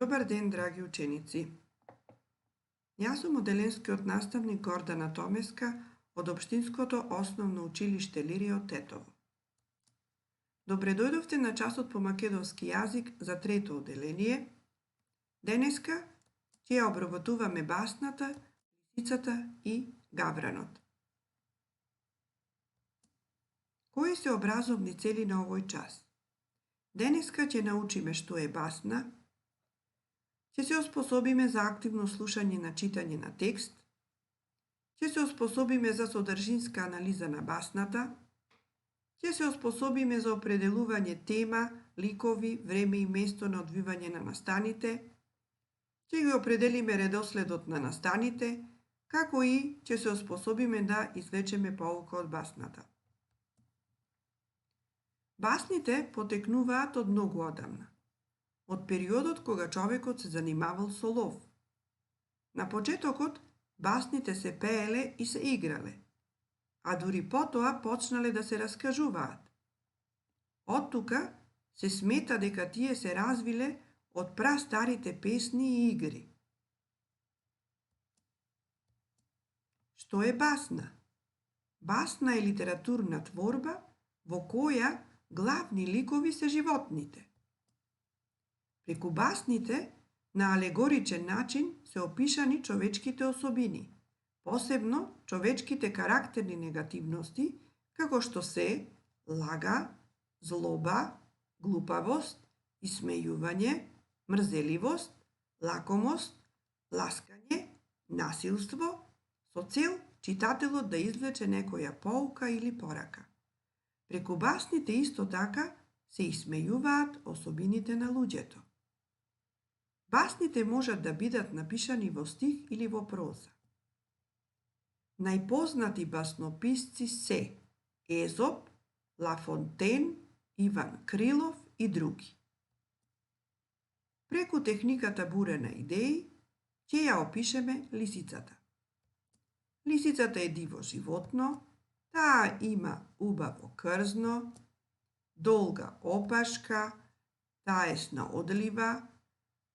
Добар ден, драги ученици! Јас сум оделенскиот наставник Гордана Томеска од Општинското основно училиште Лирија од Тетово. Добре дојдовте на часот по македонски јазик за трето оделение. Денеска ќе ја обработуваме басната, лисицата и гавранот. Кои се образовни цели на овој час? Денеска ќе научиме што е басна, ќе се оспособиме за активно слушање на читање на текст, ќе се оспособиме за содржинска анализа на басната, ќе се оспособиме за определување тема, ликови, време и место на одвивање на настаните, ќе ги определиме редоследот на настаните, како и ќе се оспособиме да извлечеме поука од басната. Басните потекнуваат од многу одамна, од периодот кога човекот се занимавал со лов. На почетокот басните се пееле и се играле, а дури потоа почнале да се раскажуваат. Од тука се смета дека тие се развиле од прастарите песни и игри. Што е басна? Басна е литературна творба во која главни ликови се животните. Преку басните, на алегоричен начин се опишани човечките особини, посебно човечките карактерни негативности, како што се лага, злоба, глупавост, исмејување, мрзеливост, лакомост, ласкање, насилство, со цел читателот да извлече некоја поука или порака. Преку басните исто така се исмејуваат особините на луѓето. Басните можат да бидат напишани во стих или во проза. Најпознати баснописци се Езоп, Ла Фонтен, Иван Крилов и други. Преку техниката буре на идеи ќе ја опишеме лисицата. Лисицата е диво животно, таа има убаво крзно, долга опашка, таесна одлива,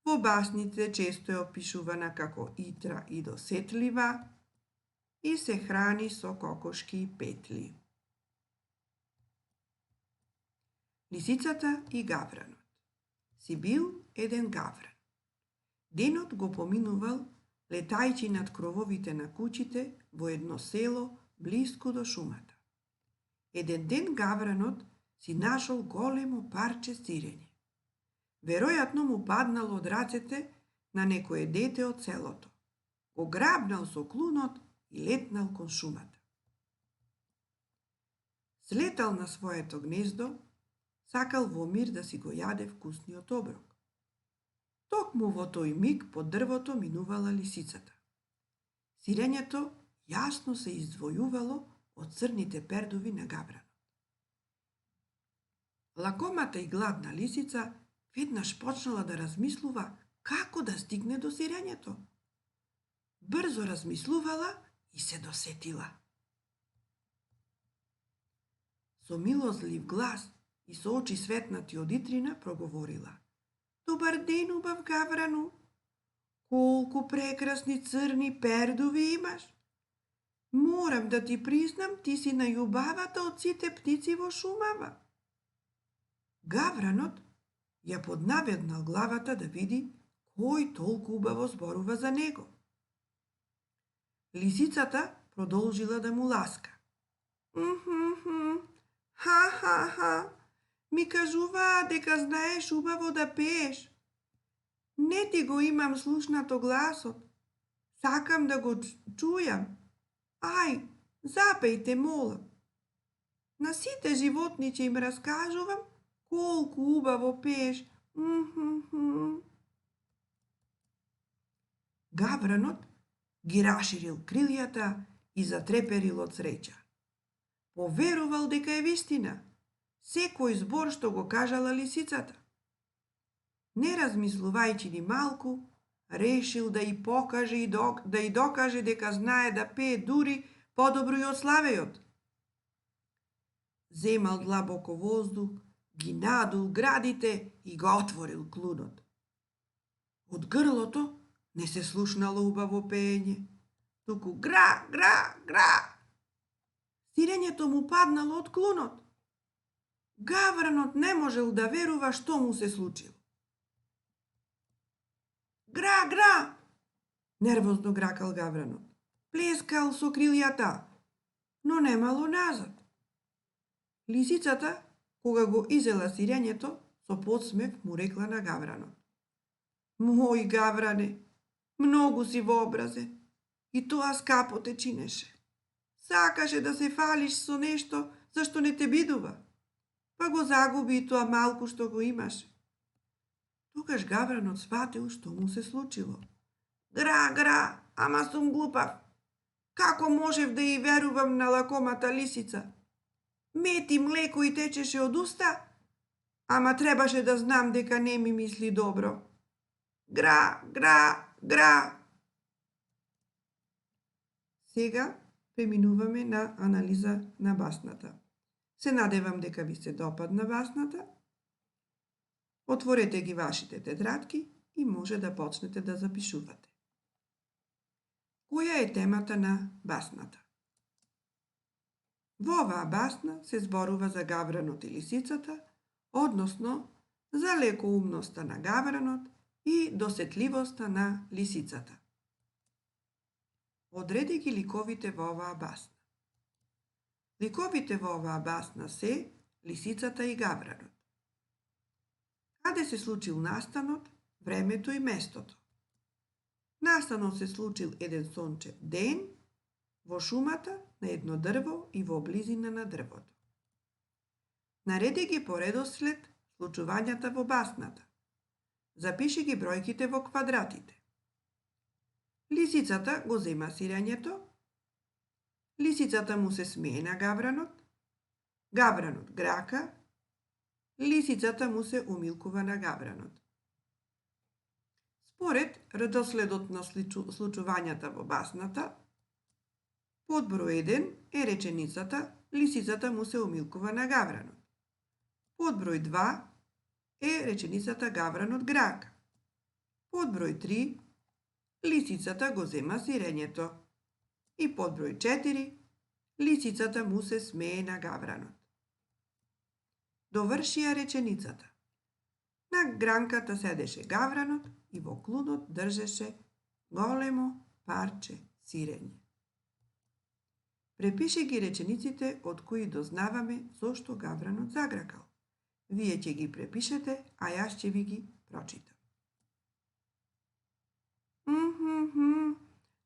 во басните често е опишувана како итра и досетлива и се храни со кокошки и петли. Лисицата и гавранот. Си бил еден гавран. Денот го поминувал летајќи над крововите на куќите во едно село блиску до шумата. Еден ден гавранот си нашол големо парче сирење. Веројатно му паднало од рацете на некое дете од селото. Го грабнал со клунот и летнал кон шумата. Слетал на своето гнездо, сакал во мир да си го јаде вкусниот оброк. Токму во тој миг под дрвото минувала лисицата. Сирењето јасно се издвојувало од црните пердови на гавранот. Лакомата и гладна лисица веднаш почнала да размислува како да стигне до сирењето. Брзо размислувала и се досетила. Со милозлив глас и со очи светнати од итрина проговорила: "Добар ден, убав гаврану! Колку прекрасни црни пердови имаш! Морам да ти признам, ти си најубавата од сите птици во шумава." Гавранот ја поднаведнал главата да види кој толку убаво зборува за него. Лисицата продолжила да му ласка. Ха, ми кажуваа дека знаеш убаво да пееш. Не ти го имам слушнато гласот. Сакам да го чујам. Ај, запејте, молам. На сите животни ќе им раскажувам колку убаво пееш. Гавранот ги раширил крилјата и затреперил од среќа. Поверувал дека е вистина секој збор што го кажала лисицата. Не размислувајќи ни малку, решил да и покаже и да и докаже дека знае да пее дури подобро и од славејот. Земал длабоко воздух, ги надул градите и го отворил клунот. Од грлото не се слушнало убаво пеење, туку гра, гра, гра. Сирењето му паднало од клунот. Гавранот не можел да верува што му се случило. Гра, гра! Нервозно гракал гавранот. Плескал со крилјата, но немало назад. Лисицата, кога го изела сирењето, со подсмев му рекла на гавранот: Мој гавране, многу си вообразен, и тоа скапо те чинеше. Сакаше да се фалиш со нешто зашто не те бидува, па го загуби и тоа малку што го имаше. Тогаш гавранот сватил што му се случило. Гра, гра, ама сум глупав. Како можев да и верувам на лакомата лисица? Мет и млеко и течеше од уста, ама требаше да знам дека не ми мисли добро. Гра, гра, гра. Сега преминуваме на анализа на басната. Се надевам дека ви се допадна басната. Отворете ги вашите тетрадки и може да почнете да запишувате. Која е темата на басната? Во оваа басна се зборува за гавранот и лисицата, односно за лекоумноста на гавранот и досетливоста на лисицата. Одреди ги ликовите во оваа басна. Ликовите во оваа басна се лисицата и гавранот. Каде се случил настанот, времето и местото? Настанот се случил еден сончев ден во шумата на едно дрво и во близина на дрвото. Нареди ги по редослед случувањата во басната. Запиши ги бројките во квадратите. Лисицата го зема сирењето. Лисицата му се смее на гавранот. Гавранот грака. Лисицата му се умилкува на гавранот. Според редоследот на случувањата во басната, под број 1 е реченицата лисицата му се умилкува на гавранот. Под број 2 е реченицата гавранот грака. Под број 3 лисицата го зема сирењето. И под број 4 лисицата му се смее на гавранот. Довршија реченицата. На гранката седеше гавранот и во клунот држеше големо парче сирење. Препиши ги речениците од кои дознаваме зошто гавранот загракал. Вие ќе ги препишете, а јас ќе ви ги прочитам.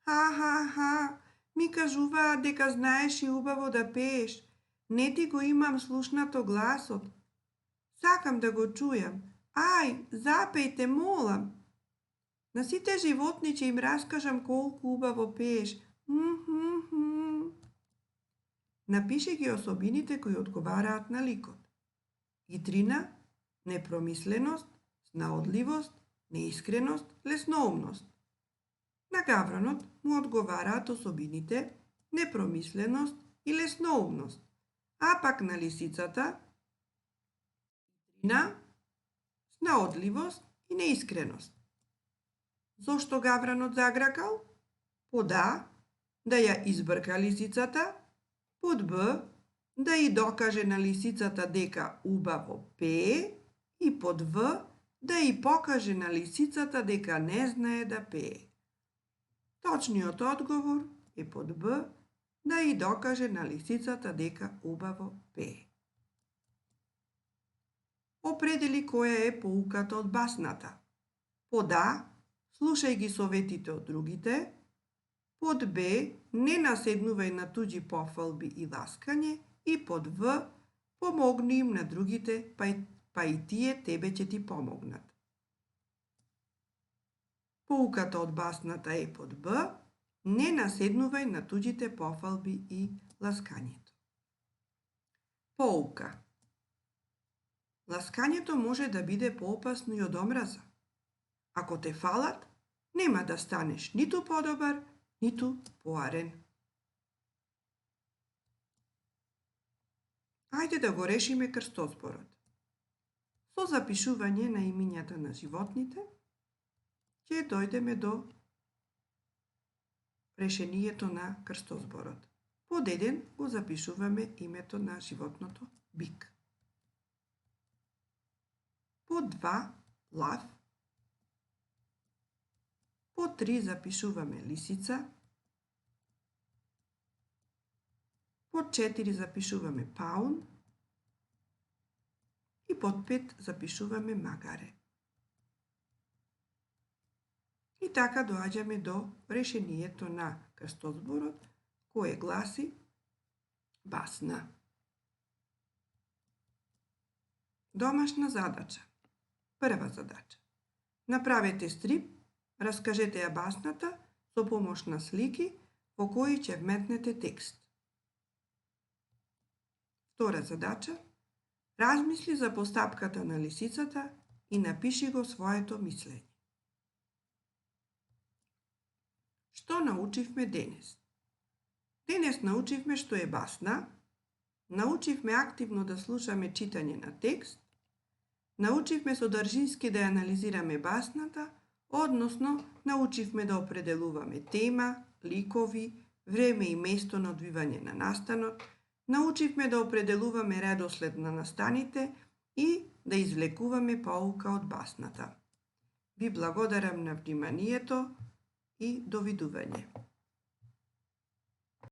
Ха, ми кажуваа дека знаеш и убаво да пееш. Не ти го имам слушнато гласот. Сакам да го чујам. Ај, запејте, молам. На сите животни ќе им раскажам колку убаво пееш. Напиши ги особините кои одговараат на ликот. Хитрина, непромисленост, снаодливост, неискреност, лесноумност. На гавранот му одговараат особините непромисленост и лесноумност, а пак на лисицата хитрина, снаодливост и неискреност. Зошто гавранот загракал? Под А, да ја избрка лисицата, под Б, да и докаже на лисицата дека убаво пее, и под В, да и покаже на лисицата дека не знае да пее. Точниот одговор е под Б, да и докаже на лисицата дека убаво пее. Определи која е поуката од басната. Под А, слушај ги советите од другите. Под Б, не наседнувај на туѓи пофалби и ласкање. И под В, помогни им на другите, па и тие тебе ќе ти помогнат. Поуката од басната е под Б, не наседнувај на туѓите пофалби и ласкањето. Поука. Ласкањето може да биде поопасно и од омраза. Ако те фалат, нема да станеш ниту подобар, ниту поарен. Ајде да го решиме крстозборот. Со запишување на имињата на животните, ќе дојдеме до решението на крстозборот. Под 1 го запишуваме името на животното бик. Под 2 лав. Под 3 запишуваме лисица. Под 4 запишуваме паун. И под 5 запишуваме магаре. И така доаѓаме до решението на крстозборот, кое гласи басна. Домашна задача. Прва задача. Направете стрип, раскажете ја басната со помош на слики во кои ќе вметнете текст. Втора задача. Размисли за постапката на лисицата и напиши го своето мислење. Што научивме денес? Денес научивме што е басна, научивме активно да слушаме читање на текст, научивме содржински да анализираме басната, односно научивме да определуваме тема, ликови, време и место на одвивање на настанот, научивме да определуваме редослед на настаните и да извлекуваме поука од басната. Ви благодарам на вниманието и довидување.